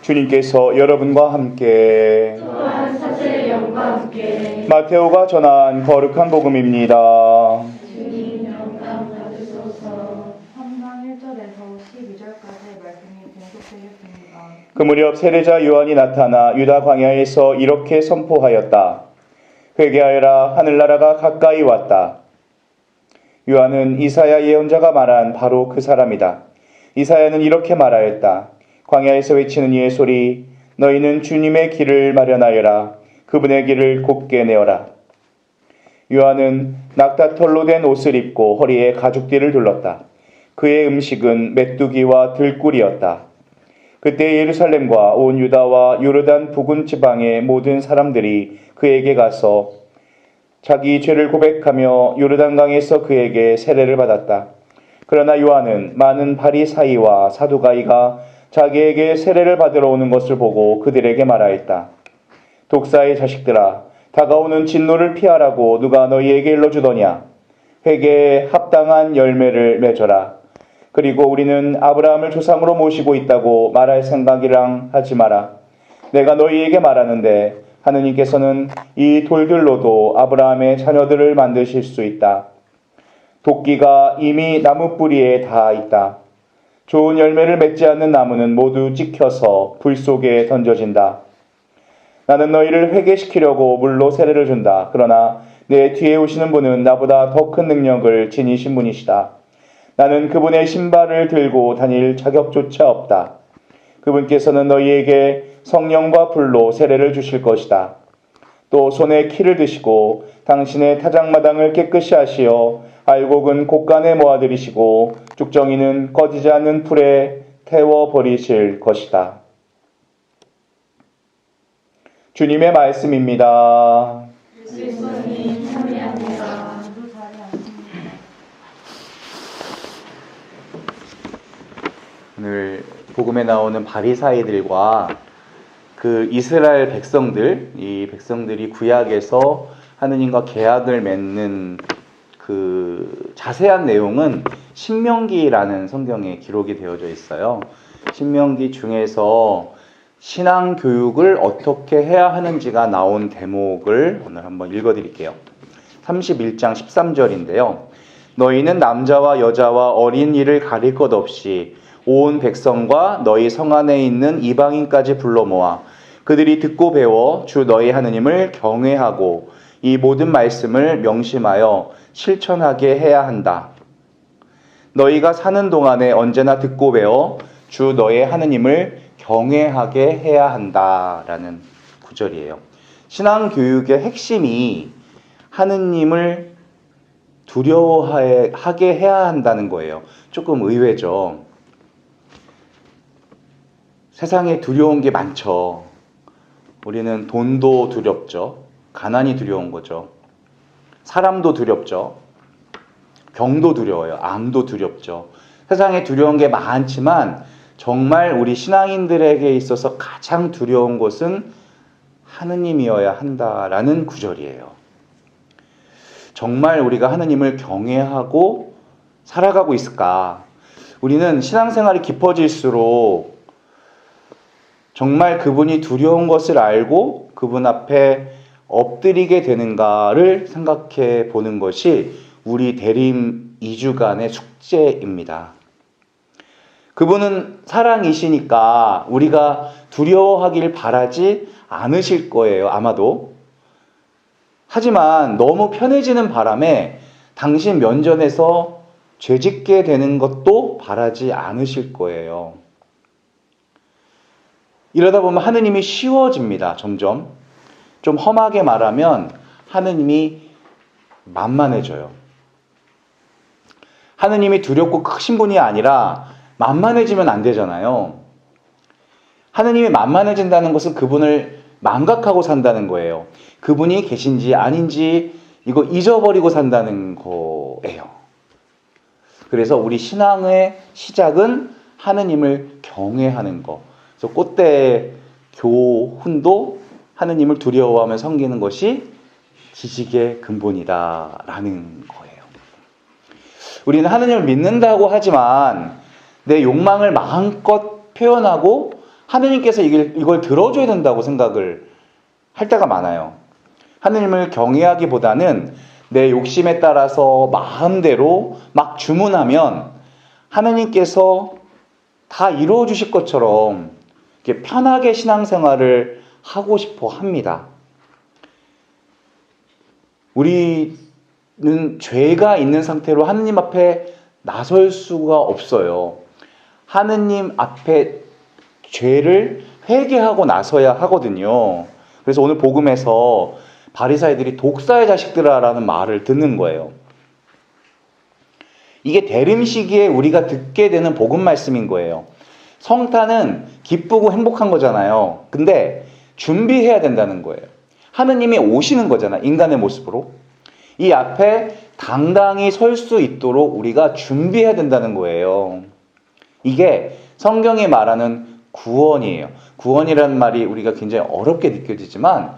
주님께서 여러분과 함께 또한 사제의 영과 함께 마테오가 전한 거룩한 복음입니다. 주님 영광 받으소서. 3장 1절에서 12절까지의 말씀이 공독되겠습니다. 그 무렵 세례자 요한이 나타나 유다 광야에서 이렇게 선포하였다. 회개하여라, 하늘나라가 가까이 왔다. 요한은 이사야 예언자가 말한 바로 그 사람이다. 이사야는 이렇게 말하였다. 광야에서 외치는 이의 소리, 너희는 주님의 길을 마련하여라. 그분의 길을 곱게 내어라. 요한은 낙타털로 된 옷을 입고 허리에 가죽띠를 둘렀다. 그의 음식은 메뚜기와 들꿀이었다. 그때 예루살렘과 온 유다와 요르단 부근 지방의 모든 사람들이 그에게 가서 자기 죄를 고백하며 요르단강에서 그에게 세례를 받았다. 그러나 요한은 많은 바리사이와 사두가이가 자기에게 세례를 받으러 오는 것을 보고 그들에게 말하였다. 독사의 자식들아, 다가오는 진노를 피하라고 누가 너희에게 일러주더냐. 회개에 합당한 열매를 맺어라. 그리고 우리는 아브라함을 조상으로 모시고 있다고 말할 생각이랑 하지 마라. 내가 너희에게 말하는데 하느님께서는 이 돌들로도 아브라함의 자녀들을 만드실 수 있다. 도끼가 이미 나무 뿌리에 닿아 있다. 좋은 열매를 맺지 않는 나무는 모두 찍혀서 불 속에 던져진다. 나는 너희를 회개시키려고 물로 세례를 준다. 그러나 내 뒤에 오시는 분은 나보다 더 큰 능력을 지니신 분이시다. 나는 그분의 신발을 들고 다닐 자격조차 없다. 그분께서는 너희에게 성령과 불로 세례를 주실 것이다. 또 손에 키를 드시고 당신의 타작마당을 깨끗이 하시어 알곡은 곳간에 모아들이시고 쭉정이는 꺼지지 않는 풀에 태워버리실 것이다. 주님의 말씀입니다. 그리스도님 참여합니다. 모두 자리에 앉습니다. 오늘 복음에 나오는 바리사이들과 그 이스라엘 백성들, 이 백성들이 구약에서 하느님과 계약을 맺는 그 자세한 내용은 신명기라는 성경에 기록이 되어져 있어요. 신명기 중에서 신앙 교육을 어떻게 해야 하는지가 나온 대목을 오늘 한번 읽어드릴게요. 31장 13절인데요. 너희는 남자와 여자와 어린이를 가릴 것 없이 온 백성과 너희 성 안에 있는 이방인까지 불러 모아 그들이 듣고 배워 주 너희 하느님을 경외하고 이 모든 말씀을 명심하여 실천하게 해야 한다. 너희가 사는 동안에 언제나 듣고 배워 주 너의 하느님을 경외하게 해야 한다라는 구절이에요. 신앙교육의 핵심이 하느님을 두려워하게 해야 한다는 거예요. 조금 의외죠. 세상에 두려운 게 많죠. 우리는 돈도 두렵죠. 가난이 두려운 거죠. 사람도 두렵죠. 병도 두려워요. 암도 두렵죠. 세상에 두려운 게 많지만 정말 우리 신앙인들에게 있어서 가장 두려운 것은 하느님이어야 한다라는 구절이에요. 정말 우리가 하느님을 경외하고 살아가고 있을까? 우리는 신앙생활이 깊어질수록 정말 그분이 두려운 것을 알고 그분 앞에 엎드리게 되는가를 생각해 보는 것이 우리 대림 2주간의 숙제입니다. 그분은 사랑이시니까 우리가 두려워하길 바라지 않으실 거예요, 아마도. 하지만 너무 편해지는 바람에 당신 면전에서 죄짓게 되는 것도 바라지 않으실 거예요. 이러다 보면 하느님이 쉬워집니다, 점점. 좀 험하게 말하면 하느님이 만만해져요. 하느님이 두렵고 크신 분이 아니라 만만해지면 안 되잖아요. 하느님이 만만해진다는 것은 그분을 망각하고 산다는 거예요. 그분이 계신지 아닌지 이거 잊어버리고 산다는 거예요. 그래서 우리 신앙의 시작은 하느님을 경외하는 거. 그래서 꽃대 교훈도 하느님을 두려워하며 섬기는 것이 지식의 근본이다라는 거예요. 우리는 하느님을 믿는다고 하지만 내 욕망을 마음껏 표현하고 하느님께서 이걸 들어줘야 된다고 생각을 할 때가 많아요. 하느님을 경외하기보다는 내 욕심에 따라서 마음대로 막 주문하면 하느님께서 다 이루어 주실 것처럼 이렇게 편하게 신앙생활을 하고 싶어 합니다. 우리는 죄가 있는 상태로 하느님 앞에 나설 수가 없어요. 하느님 앞에 죄를 회개하고 나서야 하거든요. 그래서 오늘 복음에서 바리사이들이 독사의 자식들아라는 말을 듣는 거예요. 이게 대림 시기에 우리가 듣게 되는 복음 말씀인 거예요. 성탄은 기쁘고 행복한 거잖아요. 근데 준비해야 된다는 거예요. 하느님이 오시는 거잖아, 인간의 모습으로. 이 앞에 당당히 설 수 있도록 우리가 준비해야 된다는 거예요. 이게 성경이 말하는 구원이에요. 구원이라는 말이 우리가 굉장히 어렵게 느껴지지만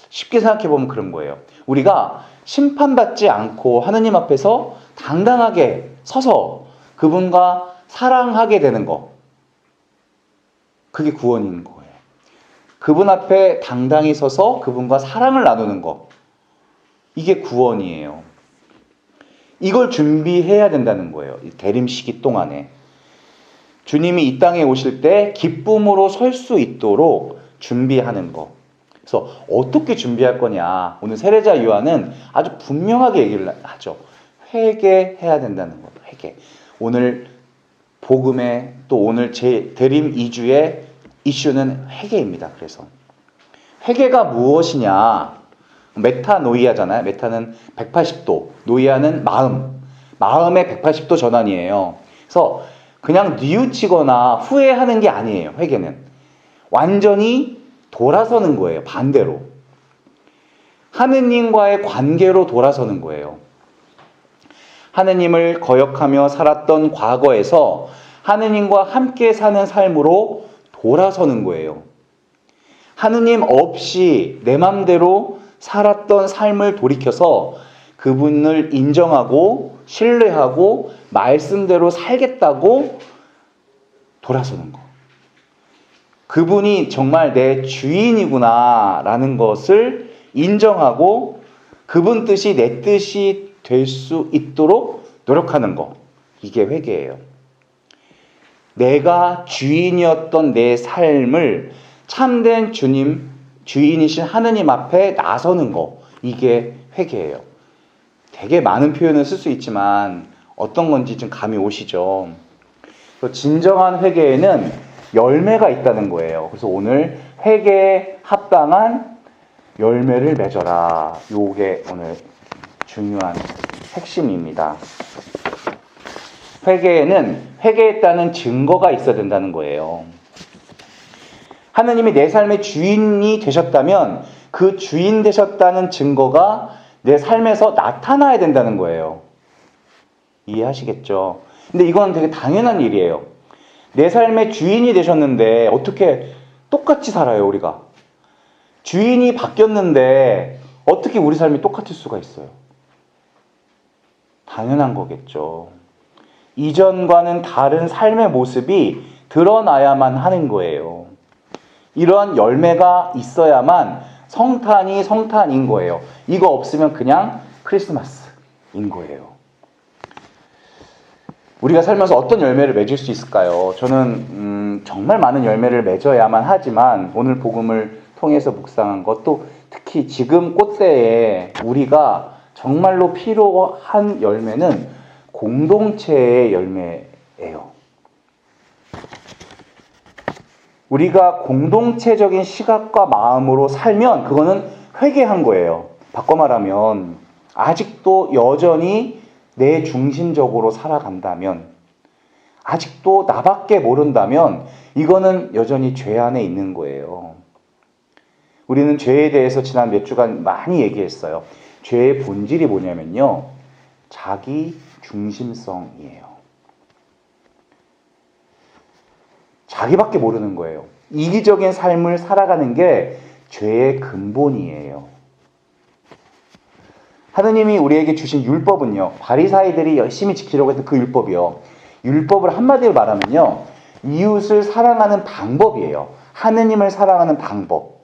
쉽게 생각해 보면 그런 거예요. 우리가 심판받지 않고 하느님 앞에서 당당하게 서서 그분과 사랑하게 되는 거. 그게 구원인 거예요. 그분 앞에 당당히 서서 그분과 사랑을 나누는 거. 이게 구원이에요. 이걸 준비해야 된다는 거예요. 이 대림 시기 동안에. 주님이 이 땅에 오실 때 기쁨으로 설 수 있도록 준비하는 거. 그래서 어떻게 준비할 거냐. 오늘 세례자 요한은 아주 분명하게 얘기를 하죠. 회개해야 된다는 거예요. 회개. 오늘 복음에 또 오늘 제 대림 2주의 이슈는 회개입니다. 그래서 회개가 무엇이냐. 메타노이아잖아요. 메타는 180도, 노이아는 마음의 180도 전환이에요. 그래서 그냥 뉘우치거나 후회하는 게 아니에요. 회개는 완전히 돌아서는 거예요. 반대로 하느님과의 관계로 돌아서는 거예요. 하느님을 거역하며 살았던 과거에서 하느님과 함께 사는 삶으로 돌아서는 거예요. 하느님 없이 내 맘대로 살았던 삶을 돌이켜서 그분을 인정하고 신뢰하고 말씀대로 살겠다고 돌아서는 거. 그분이 정말 내 주인이구나 라는 것을 인정하고 그분 뜻이 내 뜻이 될 수 있도록 노력하는 거. 이게 회개예요. 내가 주인이었던 내 삶을 참된 주인이신 하느님 앞에 나서는 거. 이게 회개예요. 되게 많은 표현을 쓸 수 있지만 어떤 건지 좀 감이 오시죠? 진정한 회개에는 열매가 있다는 거예요. 그래서 오늘 회개에 합당한 열매를 맺어라. 요게 오늘 중요한 핵심입니다. 회개에는 회개했다는 증거가 있어야 된다는 거예요. 하느님이 내 삶의 주인이 되셨다면 그 주인 되셨다는 증거가 내 삶에서 나타나야 된다는 거예요. 이해하시겠죠? 근데 이건 되게 당연한 일이에요. 내 삶의 주인이 되셨는데 어떻게 똑같이 살아요, 우리가? 주인이 바뀌었는데 어떻게 우리 삶이 똑같을 수가 있어요? 당연한 거겠죠. 이전과는 다른 삶의 모습이 드러나야만 하는 거예요. 이러한 열매가 있어야만 성탄이 성탄인 거예요. 이거 없으면 그냥 크리스마스인 거예요. 우리가 살면서 어떤 열매를 맺을 수 있을까요? 저는 정말 많은 열매를 맺어야만 하지만 오늘 복음을 통해서 묵상한 것도 특히 지금 꽃때에 우리가 정말로 필요한 열매는 공동체의 열매예요. 우리가 공동체적인 시각과 마음으로 살면 그거는 회개한 거예요. 바꿔 말하면 아직도 여전히 내 중심적으로 살아간다면, 아직도 나밖에 모른다면 이거는 여전히 죄 안에 있는 거예요. 우리는 죄에 대해서 지난 몇 주간 많이 얘기했어요. 죄의 본질이 뭐냐면요, 자기 중심성이에요. 자기밖에 모르는 거예요. 이기적인 삶을 살아가는 게 죄의 근본이에요. 하느님이 우리에게 주신 율법은요, 바리사이들이 열심히 지키려고 했던 그 율법이요, 율법을 한마디로 말하면요, 이웃을 사랑하는 방법이에요. 하느님을 사랑하는 방법.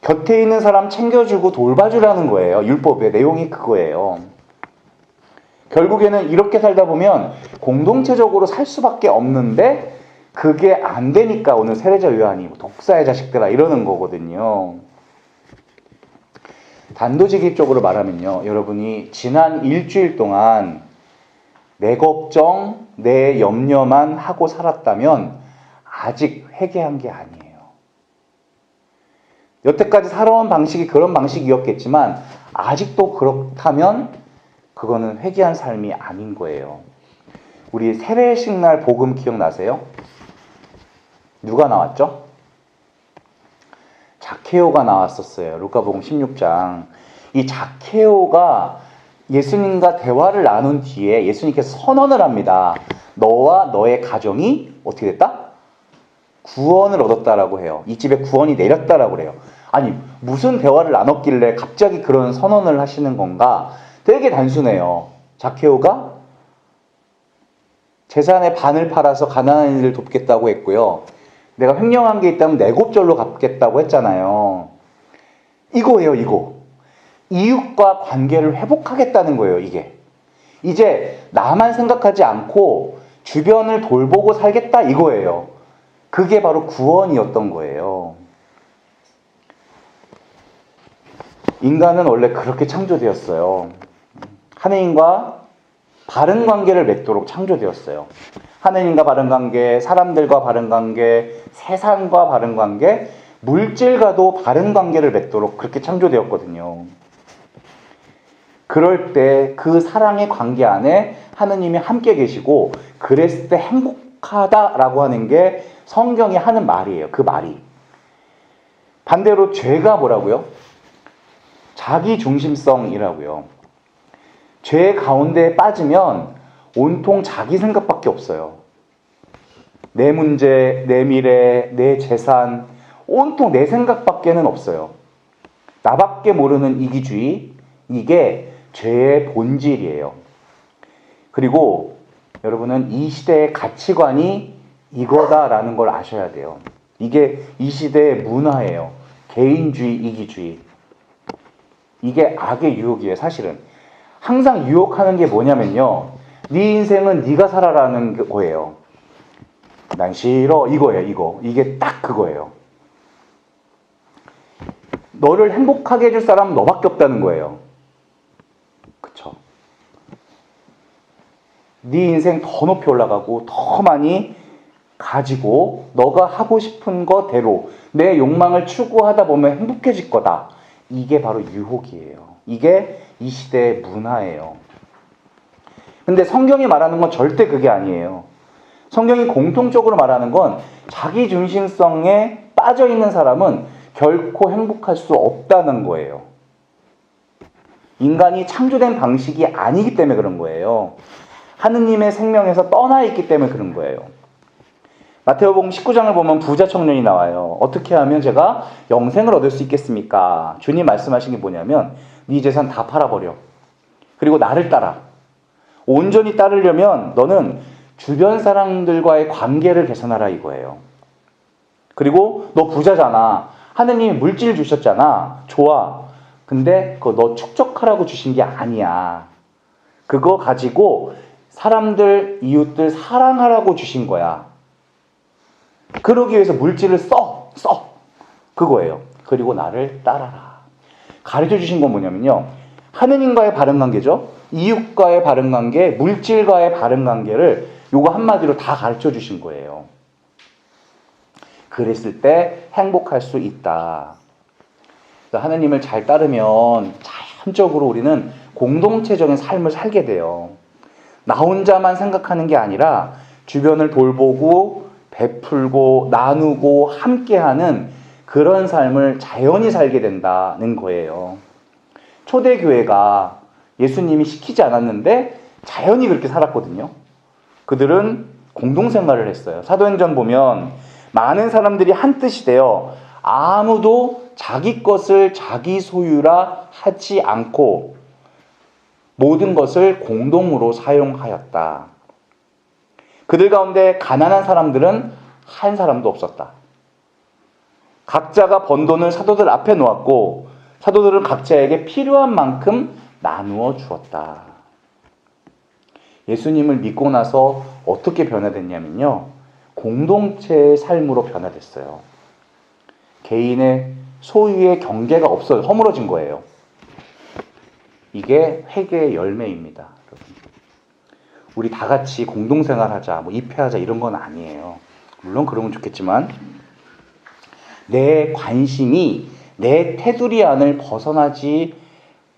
곁에 있는 사람 챙겨주고 돌봐주라는 거예요. 율법의 내용이 그거예요. 결국에는 이렇게 살다 보면 공동체적으로 살 수밖에 없는데 그게 안 되니까 오늘 세례자 요한이 독사의 자식들아 이러는 거거든요. 단도직입적으로 말하면요. 여러분이 지난 일주일 동안 내 걱정, 내 염려만 하고 살았다면 아직 회개한 게 아니에요. 여태까지 살아온 방식이 그런 방식이었겠지만 아직도 그렇다면 그거는 회개한 삶이 아닌 거예요. 우리 세례식 날 복음 기억나세요? 누가 나왔죠? 자케오가 나왔었어요. 루카복음 16장. 이 자케오가 예수님과 대화를 나눈 뒤에 예수님께서 선언을 합니다. 너와 너의 가정이 어떻게 됐다? 구원을 얻었다라고 해요. 이 집에 구원이 내렸다라고 그래요. 아니 무슨 대화를 나눴길래 갑자기 그런 선언을 하시는 건가? 되게 단순해요. 자케오가 재산의 반을 팔아서 가난한 이를 돕겠다고 했고요. 내가 횡령한 게 있다면 내곱절로 갚겠다고 했잖아요. 이거예요, 이거. 이웃과 관계를 회복하겠다는 거예요, 이게. 이제 나만 생각하지 않고 주변을 돌보고 살겠다 이거예요. 그게 바로 구원이었던 거예요. 인간은 원래 그렇게 창조되었어요. 하느님과 바른 관계를 맺도록 창조되었어요. 하느님과 바른 관계, 사람들과 바른 관계, 세상과 바른 관계, 물질과도 바른 관계를 맺도록 그렇게 창조되었거든요. 그럴 때 그 사랑의 관계 안에 하느님이 함께 계시고 그랬을 때 행복하다라고 하는 게 성경이 하는 말이에요. 그 말이. 반대로 죄가 뭐라고요? 자기 중심성이라고요. 죄 가운데 빠지면 온통 자기 생각밖에 없어요. 내 문제, 내 미래, 내 재산, 온통 내 생각밖에는 없어요. 나밖에 모르는 이기주의, 이게 죄의 본질이에요. 그리고 여러분은 이 시대의 가치관이 이거다라는 걸 아셔야 돼요. 이게 이 시대의 문화예요. 개인주의, 이기주의. 이게 악의 유혹이에요, 사실은. 항상 유혹하는 게 뭐냐면요. 네 인생은 네가 살아라는 거예요. 난 싫어, 이거예요, 이거. 이게 딱 그거예요. 너를 행복하게 해줄 사람은 너밖에 없다는 거예요. 그쵸? 네 인생 더 높이 올라가고 더 많이 가지고 너가 하고 싶은 거대로 내 욕망을 추구하다 보면 행복해질 거다. 이게 바로 유혹이에요. 이게 이 시대의 문화예요. 근데 성경이 말하는 건 절대 그게 아니에요. 성경이 공통적으로 말하는 건 자기 중심성에 빠져있는 사람은 결코 행복할 수 없다는 거예요. 인간이 창조된 방식이 아니기 때문에 그런 거예요. 하느님의 생명에서 떠나 있기 때문에 그런 거예요. 마태복음 19장을 보면 부자 청년이 나와요. 어떻게 하면 제가 영생을 얻을 수 있겠습니까? 주님 말씀하신 게 뭐냐면 네 재산 다 팔아버려. 그리고 나를 따라. 온전히 따르려면 너는 주변 사람들과의 관계를 개선하라 이거예요. 그리고 너 부자잖아. 하느님이 물질 주셨잖아. 좋아. 근데 그거 너 축적하라고 주신 게 아니야. 그거 가지고 사람들, 이웃들 사랑하라고 주신 거야. 그러기 위해서 물질을 써. 그거예요. 그리고 나를 따라라. 가르쳐 주신 건 뭐냐면요. 하느님과의 바른 관계죠. 이웃과의 바른 관계, 물질과의 바른 관계를 요거 한마디로 다 가르쳐 주신 거예요. 그랬을 때 행복할 수 있다. 하느님을 잘 따르면 자연적으로 우리는 공동체적인 삶을 살게 돼요. 나 혼자만 생각하는 게 아니라 주변을 돌보고 베풀고 나누고 함께하는 그런 삶을 자연히 살게 된다는 거예요. 초대교회가 예수님이 시키지 않았는데 자연히 그렇게 살았거든요. 그들은 공동생활을 했어요. 사도행전 보면 많은 사람들이 한 뜻이 되어 아무도 자기 것을 자기 소유라 하지 않고 모든 것을 공동으로 사용하였다. 그들 가운데 가난한 사람들은 한 사람도 없었다. 각자가 번 돈을 사도들 앞에 놓았고 사도들은 각자에게 필요한 만큼 나누어 주었다. 예수님을 믿고 나서 어떻게 변화됐냐면요. 공동체의 삶으로 변화됐어요. 개인의 소유의 경계가 없어요. 허물어진 거예요. 이게 회개의 열매입니다. 여러분. 우리 다 같이 공동생활하자, 뭐 입회하자 이런 건 아니에요. 물론 그러면 좋겠지만 내 관심이 내 테두리 안을 벗어나지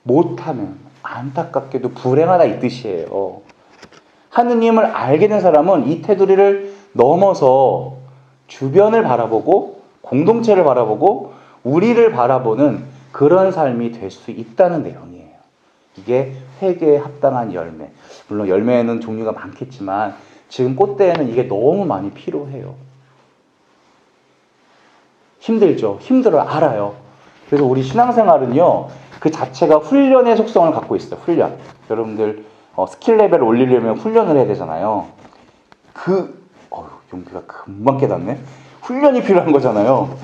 못하면 안타깝게도 불행하다 이 뜻이에요. 하느님을 알게 된 사람은 이 테두리를 넘어서 주변을 바라보고 공동체를 바라보고 우리를 바라보는 그런 삶이 될 수 있다는 내용이에요. 이게 회개에 합당한 열매. 물론 열매에는 종류가 많겠지만 지금 꽃대에는 이게 너무 많이 필요해요. 힘들죠. 힘들어요. 알아요. 그래서 우리 신앙생활은요. 그 자체가 훈련의 속성을 갖고 있어요. 훈련. 여러분들 스킬 레벨을 올리려면 훈련을 해야 되잖아요. 용기가 금방 깨닫네. 훈련이 필요한 거잖아요.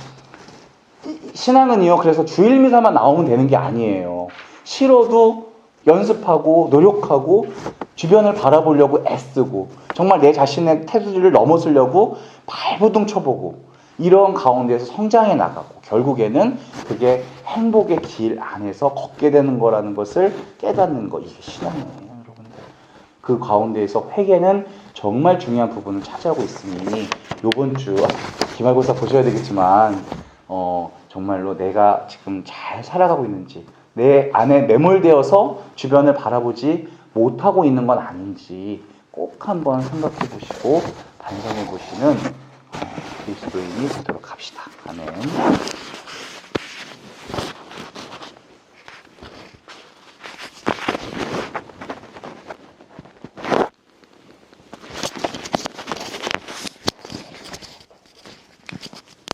신앙은요. 그래서 주일미사만 나오면 되는 게 아니에요. 싫어도 연습하고 노력하고 주변을 바라보려고 애쓰고 정말 내 자신의 테두리를 넘어서려고 발부둥 쳐보고 이런 가운데서 성장해 나가고 결국에는 그게 행복의 길 안에서 걷게 되는 거라는 것을 깨닫는 거. 이게 신앙이에요, 여러분들. 그 가운데에서 회개는 정말 중요한 부분을 차지하고 있으니 이번 주 기말고사 보셔야 되겠지만 정말로 내가 지금 잘 살아가고 있는지 내 안에 매몰되어서 주변을 바라보지 못하고 있는 건 아닌지 꼭 한번 생각해 보시고 반성해 보시는 그리스도인이 되도록 합시다. 아멘.